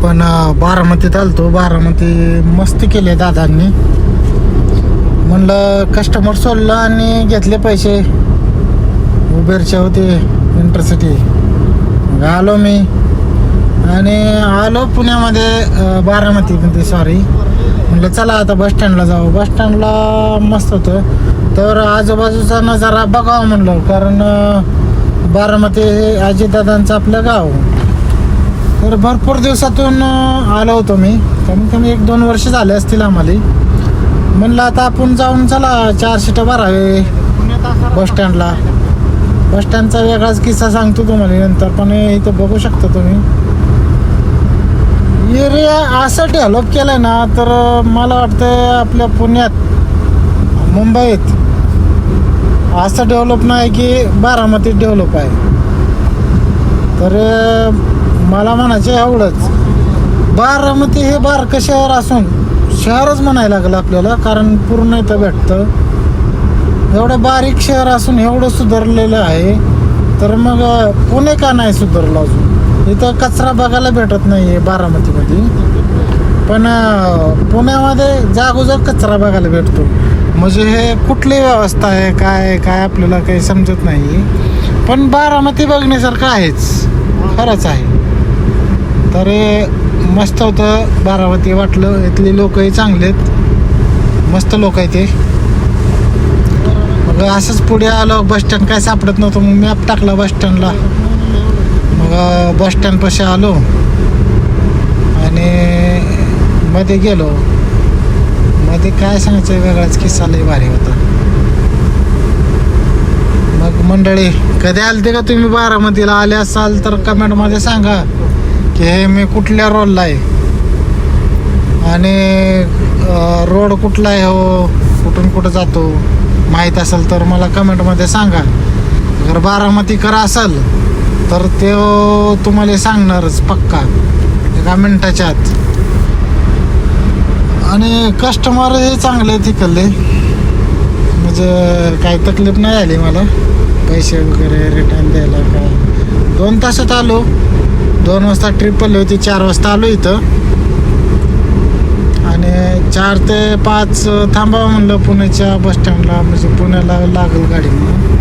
पण बारामतीत आलतो. बारामती मस्ती केले दादांनी. म्हणलं कस्टमर सोडलं आणि घेतले पैसे. उबेरचे होते इंटरसिटी. आलो मी आणि आलो पुण्यामध्ये बारामतीमध्ये सॉरी. म्हणलं चला आता बस स्टँडला जाऊ. बस स्टँडला मस्त होतं. तर आजूबाजूचा नजारा बघावं म्हणलं, कारण बारामती हे अजितदादांचं आपलं गाव. तर भरपूर दिवसातून आलो होतो मी. कमीत कमी 1-2 वर्ष झाले असतील आम्हाला. म्हणलं आता आपण जाऊन चला 4 सीटर भरावे बस स्टँडला. बस स्टँडचा वेगळाच किस्सा सांगतो तुम्हाला नंतर, पण इथं बघू शकता तुम्ही. एरिया असं डेव्हलप केलं आहे ना, तर मला वाटतं आपल्या पुण्यात मुंबईत असं डेव्हलप नाही की बारामतीत डेव्हलप आहे. तर मला म्हणायचं एवढंच, बारामती हे बारकं शहर असून शहरच म्हणायला लागलं आपल्याला, कारण पूर्ण इथं भेटतं. एवढं बारीक शहर असून एवढं सुधारलेलं आहे, तर मग पुणे का नाही सुधारलं अजून? इथं कचरा बघायला भेटत नाही आहे बारामतीमध्ये, पण पुण्यामध्ये जागोजाग कचरा बघायला भेटतो. म्हणजे हे कुठली व्यवस्था आहे काय काय आपल्याला काही समजत नाही. पण बारामती बघण्यासारखं आहेच, खरंच आहे. तर मस्त होतं बारामती. वाटलं इथले लोकही चांगले आहेत, मस्त लोक आहेत ते. मग असंच पुढे आलो. बस स्टँड काय सापडत नव्हतं, मग मॅप टाकला बस स्टँडला. मग बस स्टँडपाशी आलो आणि मध्ये गेलो. मध्ये काय सांगायचं, वेगळाच किस्सा लय भारी होता. मग मंडळी, कधी आलते का तुम्ही बारामतीला? आले असाल तर कमेंटमध्ये सांगा की हे मी कुठल्या रोडला आहे आणि रोड कुठला आहे, हो कुठून कुठं जातो माहीत असेल तर मला कमेंटमध्ये सांगा. जर बारामतीकर असेल तर ते तुम्हाला सांगणारच पक्का 1 मिनिटाच्या आत. आणि कस्टमर हे चांगले तिकडले, म्हणजे काही तकलीफ नाही आली मला पैसे वगैरे रिटर्न द्यायला. काय 2 तासात आलो. 2 वाजता ट्रिप पडली होती, 4 वाजता आलो इथं. आणि 4 ते 5 थांबावं म्हणलं पुण्याच्या बस स्टँडला, म्हणजे पुण्याला लागेल गाडी म्हणून.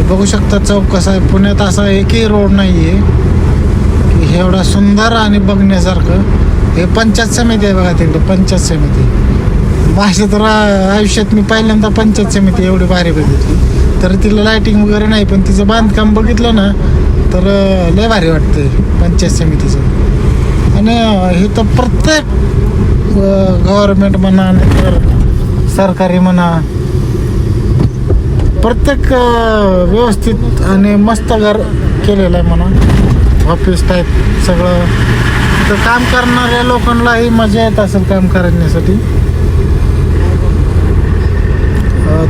बघू शकता चौक कसा आहे. पुण्यात असा एकही रोड नाही आहे की एवढा सुंदर आणि बघण्यासारखं. हे पंचायत समिती आहे बघा तिकडे, पंचायत समिती. माझ्या तर आयुष्यात मी पहिल्यांदा पंचायत समिती एवढी भारी बघितली. तर तिला लाईटिंग वगैरे नाही, पण तिचं बांधकाम बघितलं ना तर लय भारी वाटते पंचायत समितीचं. आणि हे तर प्रत्येक गव्हर्मेंट म्हणा तर सरकारी म्हणा, प्रत्येक व्यवस्थित आणि मस्त घर केलेलं आहे म्हणा. ऑफिस टाईप सगळं. तर काम करणाऱ्या लोकांनाही मजा येत असेल काम करण्यासाठी.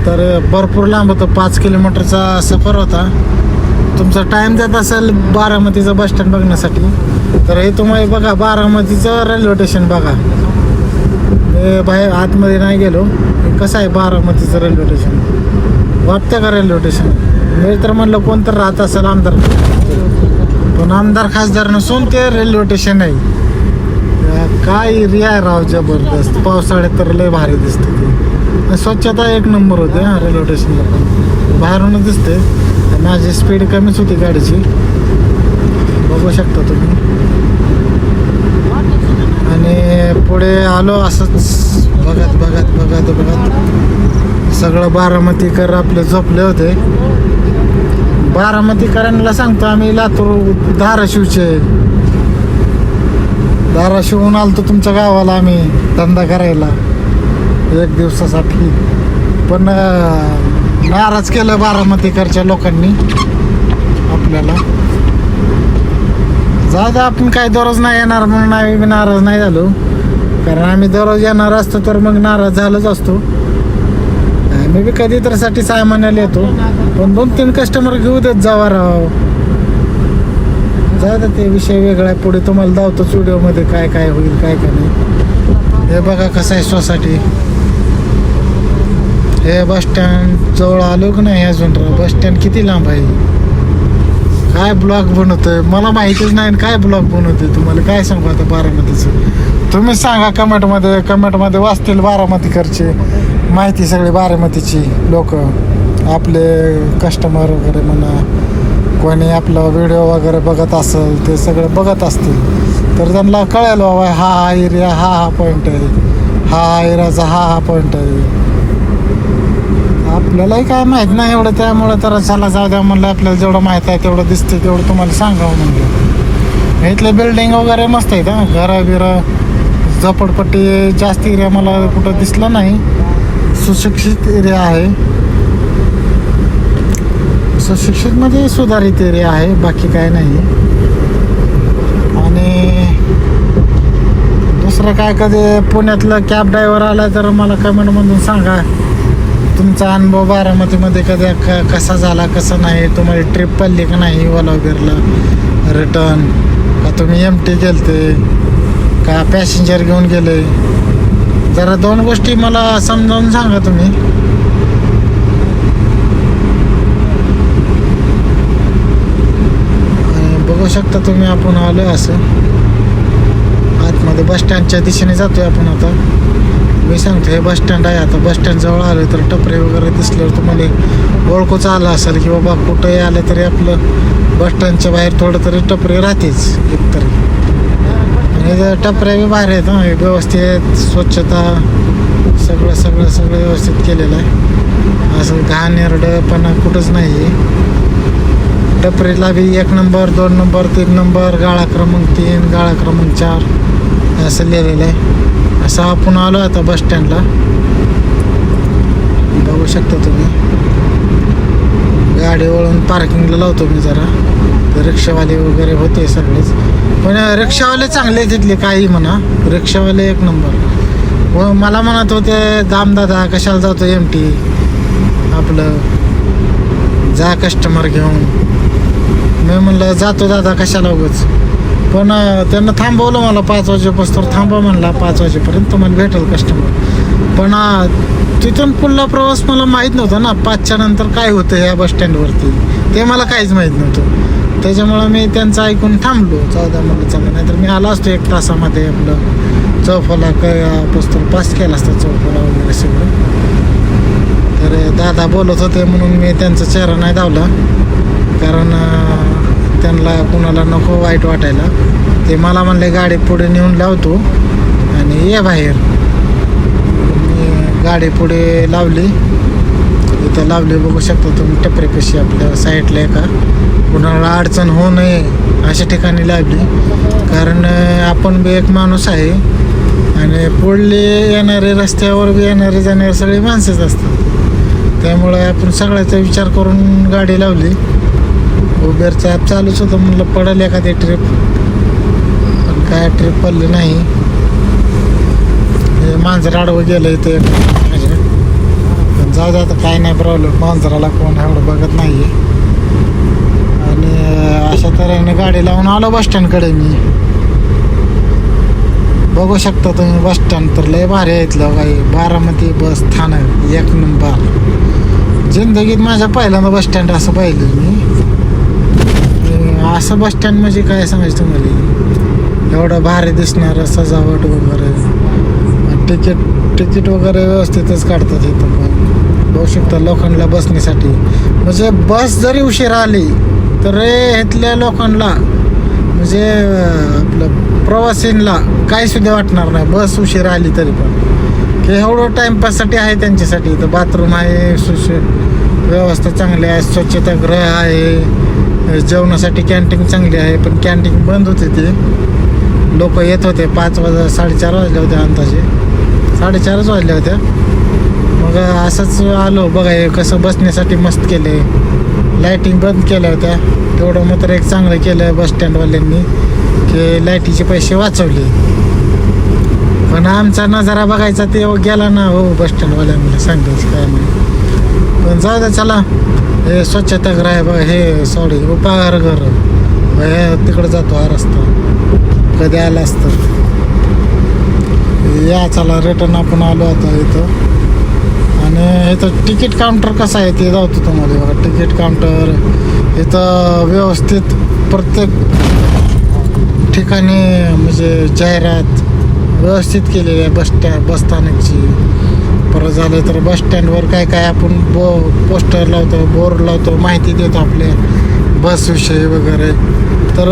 तर भरपूर लांब होतं, 5 किलोमीटरचा सफर होता. तुमचा टाईम जात असेल बारामतीचं बस स्टँड बघण्यासाठी, तर हे तुम्ही बघा बारामतीचं रेल्वे स्टेशन बघा. हे बाहेर आतमध्ये नाही गेलो. कसं आहे बारामतीचं रेल्वे स्टेशन, वाटतं का रेल्वे स्टेशन? मी तर म्हणलं कोणतं राहत असेल आमदार, पण आमदार खासदार नसून ते रेल्वे स्टेशन आहे. काय एरिया आहे राव, जबरदस्त. पावसाळ्यात तर लय भारी दिसते ते. स्वच्छता 1 नंबर होते हा रेल्वे स्टेशनला. पण बाहेरूनच दिसते. माझी स्पीड कमीच होती गाडीची, बघू शकता तुम्ही. आणि पुढे आलो असंच बघत बघत बघत बघत सगळं बारामतीकर आपले झोपले होते. बारामतीकरांना सांगतो आम्ही लातूर धाराशिवचे. धाराशिवहून आलतो तुमच्या गावाला आम्ही धंदा करायला 1 दिवसासाठी. पण नाराज केलं बारामतीकरच्या लोकांनी आपल्याला. जाऊ दे, आपण काय दररोज नाही येणार म्हणून आम्ही नाराज नाही झालो. कारण आम्ही दररोज येणार असतो तर मग नाराज झालोच असतो. आम्ही बी कधी तर साठी सामान्याला येतो, पण 2-3 कस्टमर घेऊ देत जावा राव. जाऊ दे, ते विषय वेगळा आहे. पुढे तुम्हाला दावतोच व्हिडिओमध्ये काय काय होईल काय काय नाही. हे बघा कसं आहे सोसायटी. हे बस स्टँड जवळ आलो की नाही अजून? बस स्टँड किती लांब आहे काय ब्लॉग बनवतोय मला माहितीच नाही आणि काय ब्लॉग बनवतोय तुम्हाला काय सांगू आता बारामतीचं तुम्ही सांगा कमेंटमध्ये वाचतील बारामतीकरचे माहिती सगळी बारामतीची लोक आपले कस्टमर वगैरे म्हणा कोणी आपला व्हिडिओ वगैरे बघत असेल ते सगळं बघत असतील तर त्यांना कळेल बाबा हा एरिया हा पॉईंट आहे हा एरियाचा हा पॉईंट आहे आपल्यालाही काय माहीत नाही एवढं त्यामुळं तर चला जाऊ द्या म्हणलं आपल्याला जेवढं माहीत आहे तेवढं दिसते तेवढं तुम्हाला सांगावं म्हणलं इथले बिल्डिंग वगैरे मस्त आहेत हां घरं बिरं झोपडपट्टी जास्त एरिया मला कुठं दिसला नाही सुशिक्षित एरिया आहे सुशिक्षितमध्ये सुधारित एरिया आहे बाकी काय नाही आणि दुसरं काय कधी पुण्यातलं कॅब ड्रायव्हर आला तर मला कमेंटमधून सांगा तुमचा अनुभव बारामतीमध्ये कधी कसा झाला कसा नाही तुम्हाला ट्रिप पडली का नाही ओलावगेरला रिटर्न का तुम्ही एमटी गेलते का पॅसेंजर घेऊन गेले जरा दोन गोष्टी मला समजावून सांगा तुम्ही बघू शकता तुम्ही आपण आलो असं आतमध्ये बस स्टँडच्या दिशेने जातोय आपण आता मी सांगतो हे बस स्टँड आहे आता बस स्टँड जवळ आलं तर टपरे वगैरे दिसल्यावर तुम्हाला ओळखूच आलं असेल की बाबा कुठंही आलं तरी आपलं बस स्टँडच्या बाहेर थोडं तरी टपरे राहतेच एकतरी आणि टपऱ्या बी बाहेर आहेत हां व्यवस्थित स्वच्छता सगळं व्यवस्थित केलेलं आहे असं घाण नेरडं पण कुठंच नाही आहे टपरीला बी 1 नंबर 2 नंबर 3 नंबर गाळा क्रमांक 3 गाळा क्रमांक 4 असं लिहिलेलं आहे असं आपण आलो आता बस स्टँडला बघू शकता तुम्ही गाडी वळून पार्किंगला लावतो मी जरा रिक्षावाले वगैरे होते सगळेच पण रिक्षावाले चांगले तिथले काही म्हणा रिक्षावाले 1 नंबर व मला म्हणत होते दामदादा कशाला जातो एमटी आपलं जा कस्टमर घेऊन मी म्हणलं जातो दादा कशाला उगाच पण त्यांना थांबवलं मला 5 वाजेपासून थांबा म्हणला 5 वाजेपर्यंत तुम्हाला भेटेल कस्टमर पण तिथून पुढला प्रवास मला माहीत नव्हता ना 5च्या नंतर काय होतं ह्या बस स्टँडवरती ते मला काहीच माहीत नव्हतं त्याच्यामुळं मी त्यांचं ऐकून थांबलो 14 म्हणलं चांगलं नाहीतर मी आला असतो 1 तासामध्ये आपलं चौफला पुस्तक पास केला असतं चौफला वगैरे सगळं तर दादा बोलत होते म्हणून मी त्यांचा चेहरा नाही धावला कारण त्यांना कुणाला नको वाईट वाटायला ते मला म्हणले गाडी पुढे नेऊन लावतो आणि ये बाहेर मी गाडी पुढे लावली इथं लावली बघू शकता तुम्ही टपरे कशी आपल्या साईडला एका कुणाला अडचण होऊ नये अशा ठिकाणी लावली कारण आपण बी एक माणूस आहे आणि पुढले येणारे रस्त्यावर बी येणारे जाणारे सगळे माणसंच असतात त्यामुळे आपण सगळ्याचा विचार करून गाडी लावली उबेरचं ॲप चालूच होतं म्हणलं पडेल एखादी ट्रिप पण काय ट्रिप पडली नाही हे मांजर आडवं गेलं इथे पण जाऊ दे आता काय नाही प्रॉब्लेम मांजराला कोण एवढं बघत नाही आणि अशा तऱ्हेने गाडी लावून आलो बस स्टँडकडे मी बघू शकता तुम्ही बस स्टँड तर लय भारी इथलं काही बारामती बस स्थानक 1 नंबर जिंदगीत माझ्या पहिल्यांदा बस स्टँड असं पाहिलं मी असं बस स्टँड म्हणजे काय सांगायचं तुम्हाला एवढं भारी दिसणारं सजावट वगैरे तिकीट वगैरे व्यवस्थितच काढतात इथं पण बघू शकता लोकांना बसण्यासाठी म्हणजे बस जरी उशीर आली तर इथल्या लोकांना म्हणजे आपलं प्रवासींना काही सुद्धा वाटणार नाही बस उशीर आली तरी पण की एवढं टाईमपाससाठी आहे त्यांच्यासाठी इथं बाथरूम आहे व्यवस्था चांगली आहे स्वच्छतागृह आहे जेवणासाठी कॅन्टीन चांगली आहे पण कॅन्टीन बंद होते ते लोक येत होते 4:30 वाजले होते अंदाजे 4:30 वाजल्या होत्या मग असंच आलो बघा हे कसं बसण्यासाठी मस्त केले लाईटिंग बंद केल्या होत्या तेवढं मात्र एक चांगलं केलं बस स्टँडवाल्यांनी की लाईटीचे पैसे वाचवले पण आमचा नजारा बघायचा ते गेला ना हो बस स्टँडवाल्यांना सांगायचं काय नाही पण जाऊ द्या चला हे स्वच्छतागृह आहे बघा हे सॉरी उपाहारगृह हे तिकडं जातो हा रस्ता कधी आला असतं या चला रिटर्न आपण आलो आता इथं आणि इथं तिकीट काउंटर कसं आहे ते जाऊतो तुम्हाला बघा. तिकीट काउंटर इथं व्यवस्थित प्रत्येक ठिकाणी म्हणजे जाहिरात व्यवस्थित केलेली आहे. बस स्थानकची. परत झालं तर बस स्टँडवर काय काय आपण पोस्टर लावतो, बोर्ड लावतो, माहिती देतो आपल्या बसविषयी वगैरे. तर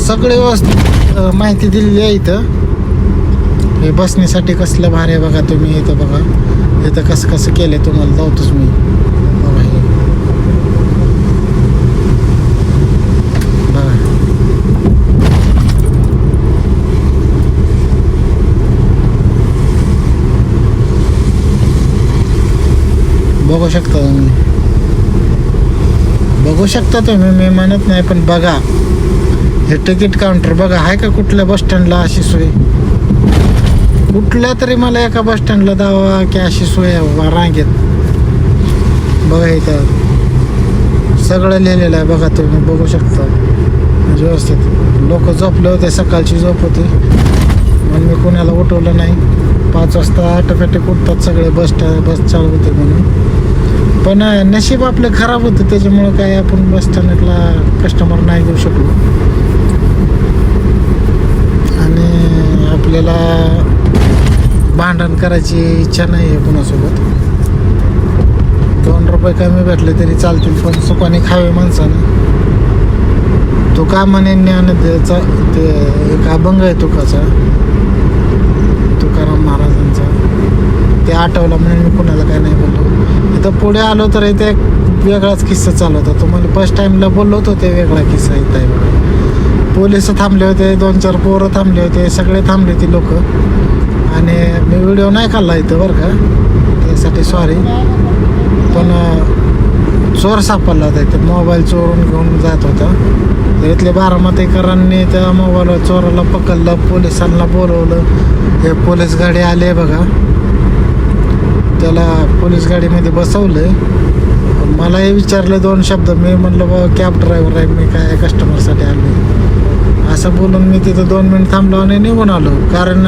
सगळे व्यवस्थित माहिती दिलेली आहे इथं. हे बसण्यासाठी कसलं भारी आहे बघा तुम्ही. इथं बघा इथं कसं कसं केलं तुम्हाला जाऊतोच मी बघा. हे बघा बघू शकता तुम्ही. बघू शकता तुम्ही, मी म्हणत नाही पण बघा. हे तिकीट काउंटर बघा. आहे का कुठल्या बस स्टँडला अशी सोय? कुठल्या तरी मला एका बस स्टँडला दावा की अशी सोय आहे रांगेत. बघा इथं सगळं लिहिलेलं आहे बघा तुम्ही बघू शकता. म्हणजे व्यवस्थित लोक झोपले होते, सकाळची झोप होती म्हणून मी कोणाला उठवलं नाही. 5 वाजता ऑटोमॅटिक उठतात सगळे. बस चालू होते म्हणून. पण नशीब आपलं खराब होतं त्याच्यामुळं काय आपण बस स्थानकला कस्टमर नाही घेऊ शकलो. आणि आपल्याला भांडण करायची इच्छा नाही आहे कुणासोबत. 2 रुपये कमी भेटले तरी चालतील पण सुखाने खावे माणसाने. तो का म्हणे ज्ञान द्यायचा ते एक अभंग आहे तुकाचा, तुकाराम महाराजांचा. ते आठवलं म्हणून मी कुणाला काय नाही बोललो. इथं पुढे आलो तर इथे एक वेगळाच किस्सा चालू होता. तुम्हाला फर्स्ट टाईमला बोललो होतो ते वेगळा किस्सा इथं आहे बघा. पोलिस थांबले होते, 2-4 पोरं थांबले होते, सगळे थांबले होते लोक. आणि मी व्हिडिओ नाही काढला इथं बरं का, त्यासाठी सॉरी. पण चोर सापडला होता इथे. मोबाईल चोरून घेऊन जात होता. तर इथले बारामतीकरांनी त्या मोबाईल चोराला पकडलं, पोलिसांना बोलवलं. हे पोलीस गाडी आले बघा, त्याला पोलीस गाडीमध्ये बसवलं. मलाही विचारले 2 शब्द. मी म्हणलं बा कॅब ड्रायव्हर आहे, मी काय कस्टमरसाठी आलो असं बोलून मी तिथं 2 मिनिट थांबलो आणि निघून आलो. कारण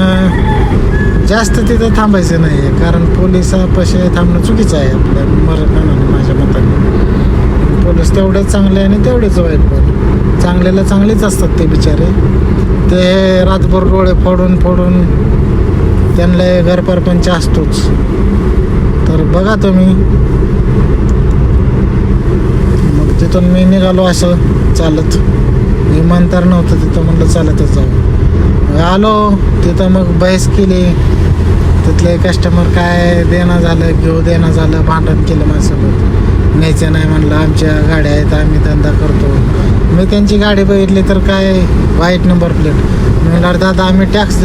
जास्त तिथं थांबायचं नाही आहे, कारण पोलिसापाशी थांबणं चुकीचं आहे आपल्या मनाने, माझ्या मताने. पोलीस तेवढेच चांगले आणि तेवढेच वाईट. पण चांगल्याला चांगलेच असतात ते बिचारे. ते रातभर डोळे फोडून त्यांना घरपरपंच असतोच. तर बघा तुम्ही. मग तिथून मी निघालो असं चालत. विमानतर नव्हतं तिथं, म्हणलं चालतच जाऊ. आलो तिथं मग बहस केली. तिथले कस्टमर काय देणं झालं, घेऊ देणं झालं, भांडण केलं माझ्यासोबत. न्यायचं नाही म्हणलं, आमच्या गाड्या आहेत, आम्ही धंदा करतो. मी त्यांची गाडी बघितली तर काय व्हाईट नंबर प्लेट. मी म्हणलं दादा आम्ही टॅक्स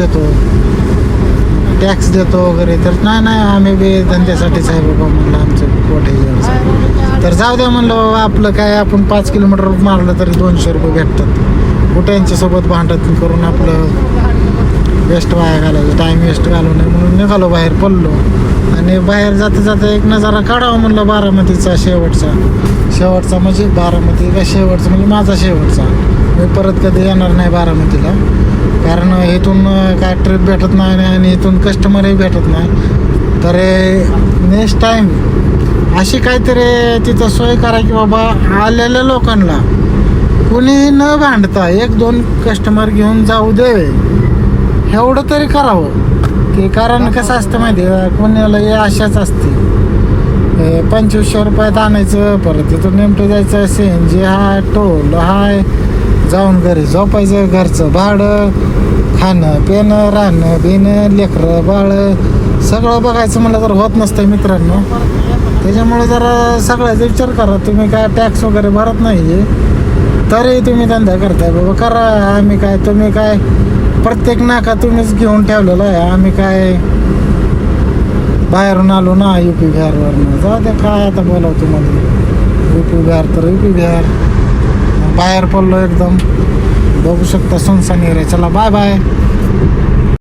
देतो वगैरे. तर नाही आम्ही बी धंद्यासाठीच आहे बाबा म्हणलं, आमचं पोट आहे. तर जाऊ द्या म्हणलं, आपलं काय आपण 5 किलोमीटर मारलं तरी 200 रुपये भेटतात. कुठे यांच्यासोबत भांडण करून आपलं वेस्ट वाया घालायचं, टाईम वेस्ट घालू नये म्हणून निघालो बाहेर, पडलो. आणि बाहेर जाता एक नजारा काढावा म्हणलं बारामतीचा शेवटचा म्हणजे बारामती का शेवटचा म्हणजे माझा शेवटचा. मी परत कधी येणार नाही बारामतीला, कारण इथून काय ट्रिप भेटत नाही आणि इथून कस्टमरही भेटत नाही. तर नेक्स्ट टाईम अशी काहीतरी तिथं सोय करा की बाबा आलेल्या लोकांना कुणीही न भांडता 1-2 कस्टमर घेऊन जाऊ दे, एवढं तरी करावं. की कारण कसं असतं माहिती आहे, कोणाला हे आशाच असते. 2500 रुपयात आणायचं, परत तिथून नेमकं जायचं, CNG हाय, टोल हाय, जाऊन घरी झोपायचं, घरचं भाडं, खाणं पिणं, राहणं बिणं, लेकरं बाळं सगळं बघायचं म्हणलं तर होत नसतं मित्रांनो. त्याच्यामुळे जरा सगळ्याचा विचार करा. तुम्ही काय टॅक्स वगैरे भरत नाही तरी तुम्ही धंदा करताय बाबा, करा. आम्ही काय, तुम्ही काय प्रत्येक नाका तुम्हीच घेऊन ठेवलेलं आहे. आम्ही काय बाहेरून आलो ना, UP बिहारवरनं. जाऊ द्या, काय आता बोलावं तुम्हाला. UP बिहार तर UP बिहार. बाहेर पडलो एकदम, बघू शकता सुनसान एरिया. चला बाय बाय.